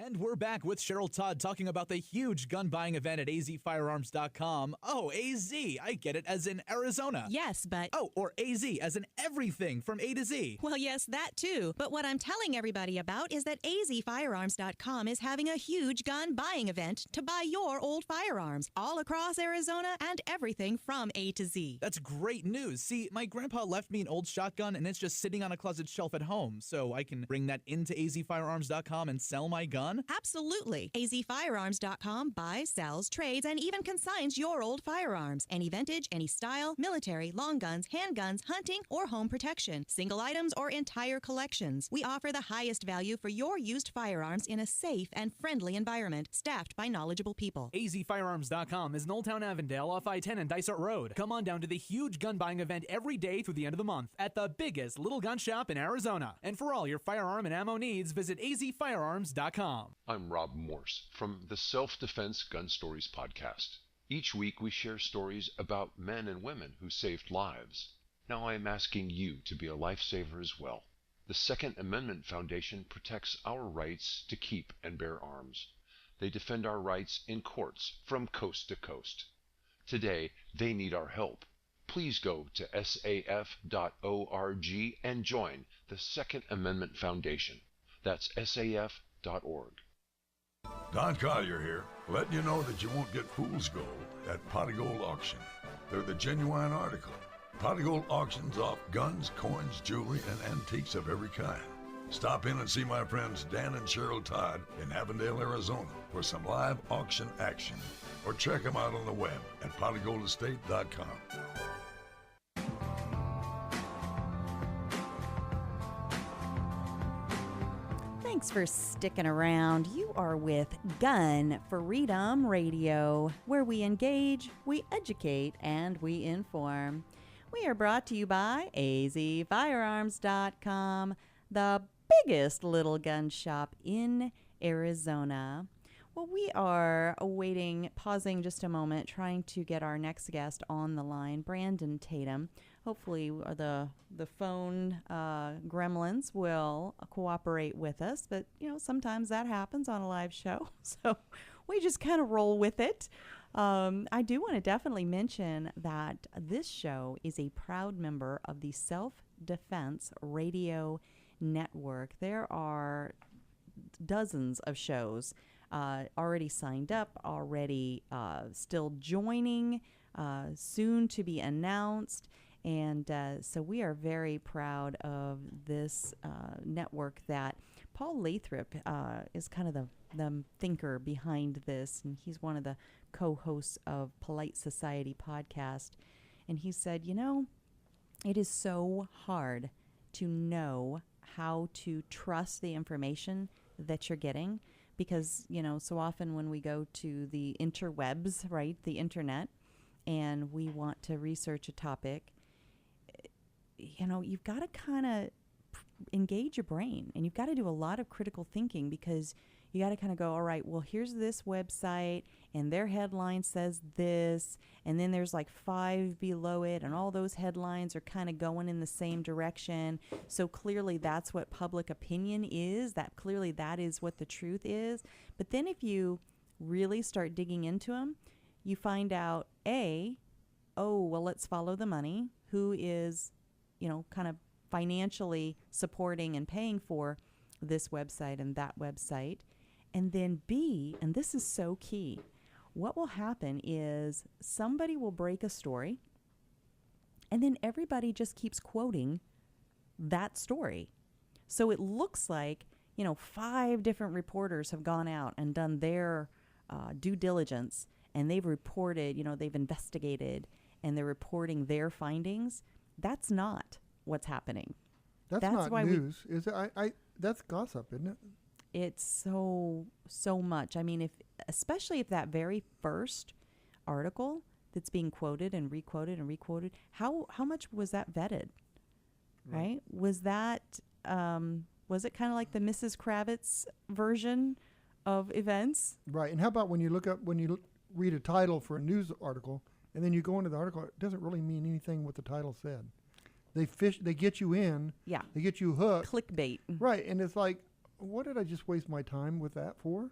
And we're back with Cheryl Todd talking about the huge gun buying event at azfirearms.com. Oh, AZ, I get it, as in Arizona. Yes, but... Oh, or AZ, as in everything from A to Z. Well, yes, that too. But what I'm telling everybody about is that azfirearms.com is having a huge gun buying event to buy your old firearms all across Arizona and everything from A to Z. That's great news. See, my grandpa left me an old shotgun and it's just sitting on a closet shelf at home, so I can bring that into azfirearms.com and sell my gun? Absolutely. azfirearms.com buys, sells, trades, and even consigns your old firearms. Any vintage, any style, military, long guns, handguns, hunting, or home protection. Single items or entire collections. We offer the highest value for your used firearms in a safe and friendly environment, staffed by knowledgeable people. azfirearms.com is in Old Town Avondale off I-10 and Dysart Road. Come on down to the huge gun buying event every day through the end of the month at the biggest little gun shop in Arizona. And for all your firearm and ammo needs, visit azfirearms.com. I'm Rob Morse from the Self-Defense Gun Stories podcast. Each week we share stories about men and women who saved lives. Now I am asking you to be a lifesaver as well. The Second Amendment Foundation protects our rights to keep and bear arms. They defend our rights in courts from coast to coast. Today, they need our help. Please go to saf.org and join the Second Amendment Foundation. That's saf.org. Don Collier here, letting you know that you won't get fool's gold at Pot of Gold Auction. They're the genuine article. Pot of Gold auctions off guns, coins, jewelry, and antiques of every kind. Stop in and see my friends Dan and Cheryl Todd in Avondale, Arizona for some live auction action. Or check them out on the web at potofgoldestate.com. Thanks for sticking around. You are with Gun Freedom Radio, where we engage, we educate, and we inform. We are brought to you by azfirearms.com, the biggest little gun shop in Arizona. Well, we are pausing just a moment, trying to get our next guest on the line, Brandon Tatum. Hopefully the phone gremlins will cooperate with us, but sometimes that happens on a live show, so we just kind of roll with it. I do want to definitely mention that this show is a proud member of the Self-Defense Radio Network. There are dozens of shows already signed up, already still joining, soon to be announced. And so we are very proud of this network that Paul Lathrop is kind of the thinker behind this. And he's one of the co-hosts of Polite Society podcast. And he said, it is so hard to know how to trust the information that you're getting. Because, so often when we go to the interwebs, right, the internet, and we want to research a topic, you've got to kind of engage your brain, and you've got to do a lot of critical thinking, because you got to kind of go, all right, well, here's this website and their headline says this, and then there's like 5 below it, and all those headlines are kind of going in the same direction. So clearly that's what public opinion is, that clearly that is what the truth is. But then if you really start digging into them, you find out, let's follow the money. Who is kind of financially supporting and paying for this website and that website. And then B, and this is so key, what will happen is somebody will break a story, and then everybody just keeps quoting that story. So it looks like, 5 different reporters have gone out and done their due diligence, and they've reported, they've investigated, and they're reporting their findings. That's not what's happening. That's not why news, is it? That's gossip, isn't it? It's so much. I mean, especially if that very first article that's being quoted and requoted and requoted, how much was that vetted? Right? Was that was it kind of like the Mrs. Kravitz version of events? Right. And how about when you read a title for a news article, and then you go into the article, it doesn't really mean anything what the title said. They get you in. Yeah. They get you hooked. Clickbait. Right. And it's like, what did I just waste my time with that for?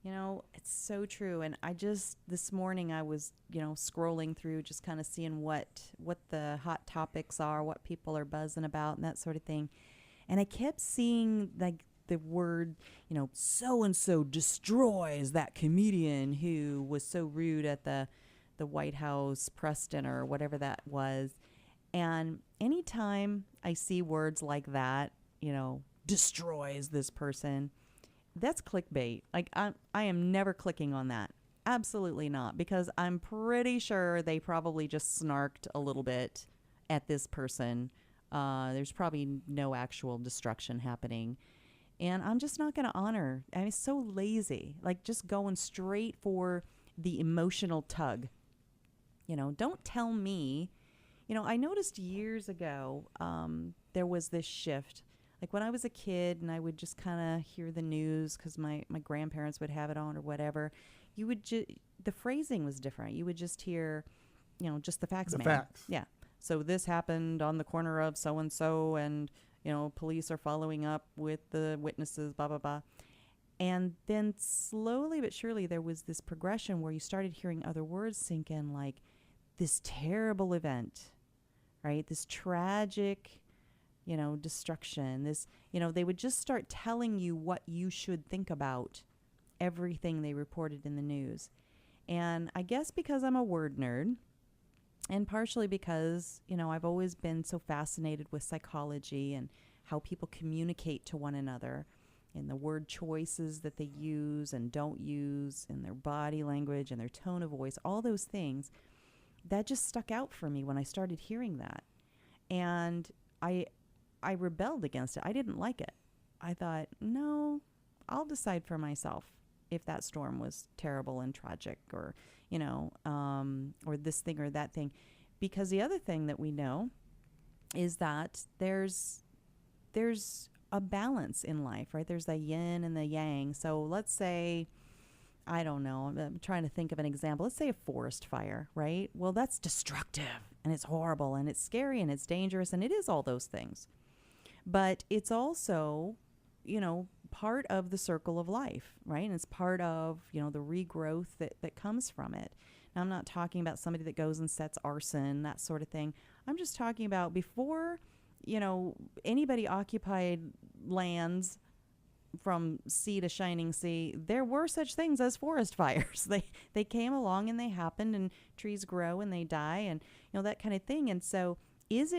You know, it's so true. And this morning I was, scrolling through, just kind of seeing what the hot topics are, what people are buzzing about and that sort of thing. And I kept seeing like the word, so-and-so destroys that comedian who was so rude at the White House press dinner or whatever that was. And anytime I see words like that, destroys this person, that's clickbait. Like I am never clicking on that. Absolutely not, because I'm pretty sure they probably just snarked a little bit at this person. There's probably no actual destruction happening. And I'm just not going to honor. I mean, it's so lazy. Like just going straight for the emotional tug. Don't tell me. I noticed years ago there was this shift. Like when I was a kid and I would just kind of hear the news because my grandparents would have it on or whatever, you would the phrasing was different. You would just hear, just the facts. The facts. Yeah. So this happened on the corner of so-and-so and, police are following up with the witnesses, blah, blah, blah. And then slowly but surely there was this progression where you started hearing other words sink in, like this terrible event, right? This tragic, destruction, this, they would just start telling you what you should think about everything they reported in the news. And I guess because I'm a word nerd, and partially because, I've always been so fascinated with psychology and how people communicate to one another and the word choices that they use and don't use and their body language and their tone of voice, all those things, that just stuck out for me when I started hearing that. And I rebelled against it. I didn't like it. I thought, no, I'll decide for myself if that storm was terrible and tragic or, or this thing or that thing. Because the other thing that we know is that there's a balance in life, right? There's the yin and the yang. So let's say, I don't know, I'm trying to think of an example. Let's say a forest fire, right? Well, that's destructive and it's horrible and it's scary and it's dangerous and it is all those things. But it's also, part of the circle of life, right? And it's part of, the regrowth that comes from it. Now, I'm not talking about somebody that goes and sets arson, that sort of thing. I'm just talking about before, anybody occupied lands from sea to shining sea, there were such things as forest fires. They came along and they happened, and trees grow and they die, and that kind of thing. And so is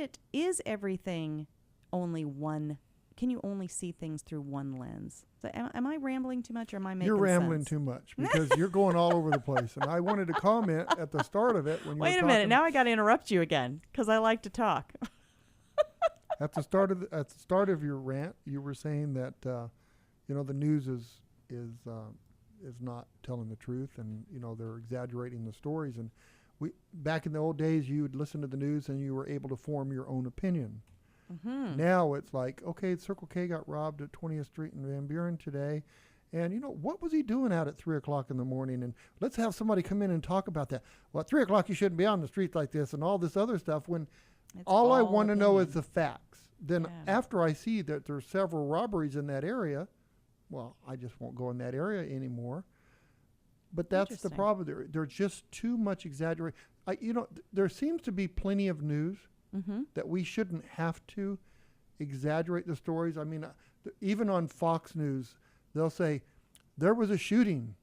everything only one? Can you only see things through one lens? So am I rambling too much, or am I making sense? You're rambling too much because you're going all over the place. And I wanted to comment at the start of it when you wait a minute. Now I got to interrupt you again because I like to talk. At the start of your rant, you were saying that the news is not telling the truth, and they're exaggerating the stories. And back in the old days, you would listen to the news and you were able to form your own opinion. Mm-hmm. Now it's like, okay, Circle K got robbed at 20th Street in Van Buren today. And, what was he doing out at 3 o'clock in the morning? And let's have somebody come in and talk about that. Well, at 3 o'clock, you shouldn't be on the streets like this and all this other stuff when all I want to know is the facts. Then after I see that there's several robberies in that area, well, I just won't go in that area anymore. But that's the problem. There's just too much exaggeration. There seems to be plenty of news that we shouldn't have to exaggerate the stories. I mean, even on Fox News, they'll say, there was a shooting.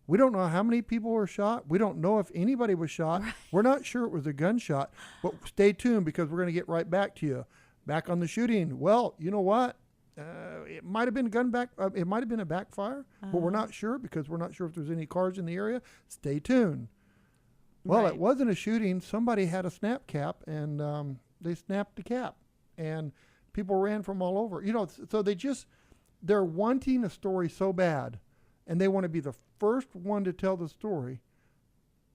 We don't know how many people were shot. We don't know if anybody was shot. Right. We're not sure it was a gunshot, but stay tuned because we're going to get right back to you. Back on the shooting. Well, you know what? It might have been it might have been a backfire, but we're not sure because we're not sure if there's any cars in the area. Stay tuned. Well, It wasn't a shooting. Somebody had a snap cap, and they snapped the cap, and people ran from all over. So they're wanting a story so bad, and they want to be the first one to tell the story.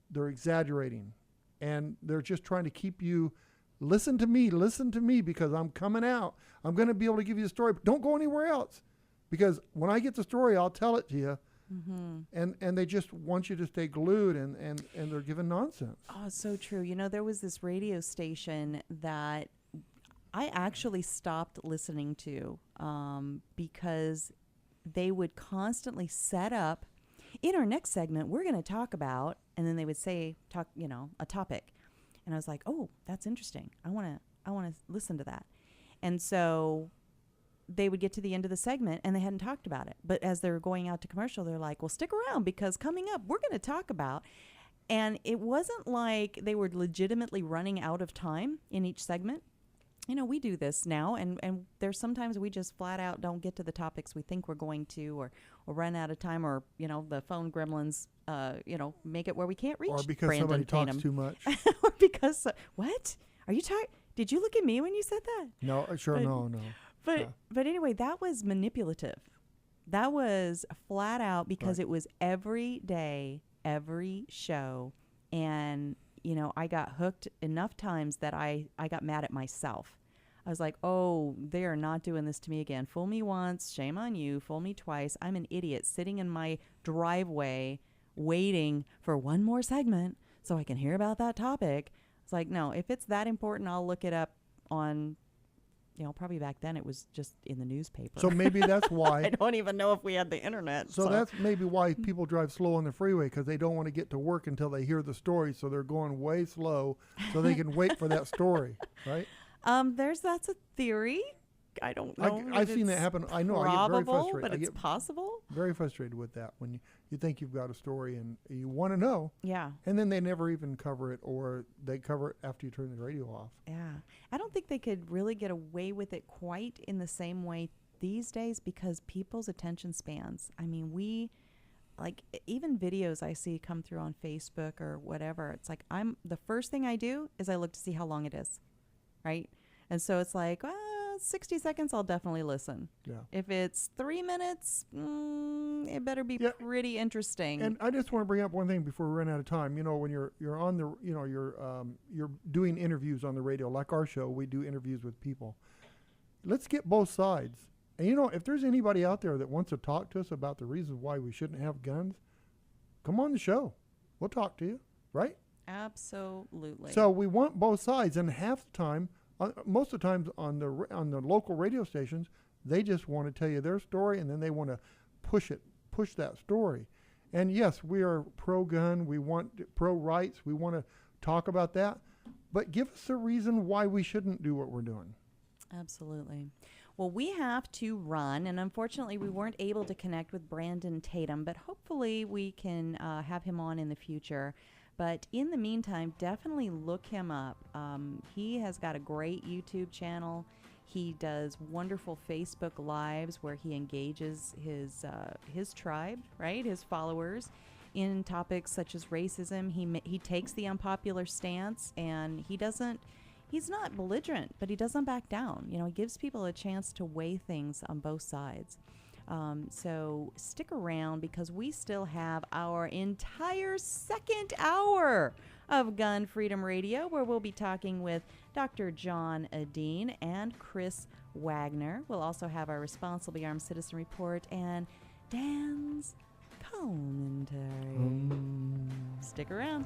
They're exaggerating, and they're just trying to keep you. Listen to me, because I'm coming out. I'm going to be able to give you the story. But don't go anywhere else, because when I get the story, I'll tell it to you. Mm-hmm. And they just want you to stay glued, and they're giving nonsense. Oh, it's so true. There was this radio station that I actually stopped listening to because they would constantly set up, in our next segment, we're going to talk about, and then they would say, a topic. And I was like, oh, that's interesting. I want to listen to that. And so they would get to the end of the segment and they hadn't talked about it. But as they were going out to commercial, they're like, well, stick around because coming up, we're going to talk about. And it wasn't like they were legitimately running out of time in each segment. We do this now, and there's sometimes we just flat out don't get to the topics we think we're going to, or run out of time, or, the phone gremlins, make it where we can't reach or because Brandon somebody Tatum. talks too much. Or because, what? Are you talking? Did you look at me when you said that? No, sure, no. But anyway, that was manipulative. That was flat out because Right. it was every day, every show, and I got hooked enough times that I got mad at myself. I was like, oh, they are not doing this to me again. Fool me once, shame on you. Fool me twice. I'm an idiot sitting in my driveway waiting for one more segment so I can hear about that topic. It's like, no, if it's that important, I'll look it up on, probably back then it was just in the newspaper. So maybe that's why. I don't even know if we had the internet. So that's maybe why people drive slow on the freeway, because they don't want to get to work until they hear the story. So they're going way slow so they can wait for that story, right? That's a theory. I don't know. I've seen that happen. I know. Probable, I get very frustrated. but I it's get possible. very frustrated with that when you think you've got a story and you want to know. Yeah. And then they never even cover it, or they cover it after you turn the radio off. Yeah. I don't think they could really get away with it quite in the same way these days because people's attention spans. I mean, even videos I see come through on Facebook or whatever, it's like the first thing I do is I look to see how long it is. Right? And so it's like, 60 seconds, I'll definitely listen. Yeah. If it's 3 minutes, it better be pretty interesting. And I just want to bring up one thing before we run out of time. When you're on the, you're doing interviews on the radio, like our show, we do interviews with people. Let's get both sides. And if there's anybody out there that wants to talk to us about the reasons why we shouldn't have guns, come on the show. We'll talk to you, right? Absolutely. So we want both sides, and half the time, most of the times on the local radio stations, they just want to tell you their story, and then they want to push that story. And yes, we are pro-gun. We want pro-rights. We want to talk about that, but give us a reason why we shouldn't do what we're doing. Absolutely. Well, we have to run, and unfortunately, we weren't able to connect with Brandon Tatum, but hopefully we can have him on in the future. But in the meantime, definitely look him up. He has got a great YouTube channel. He does wonderful Facebook Lives where he engages his tribe, right, his followers, in topics such as racism. He takes the unpopular stance, and he's not belligerent, but he doesn't back down. He gives people a chance to weigh things on both sides. So stick around because we still have our entire second hour of Gun Freedom Radio, where we'll be talking with Dr. John Adine and Chris Wagner. We'll also have our Responsibly Armed Citizen Report and Dan's commentary. Stick around.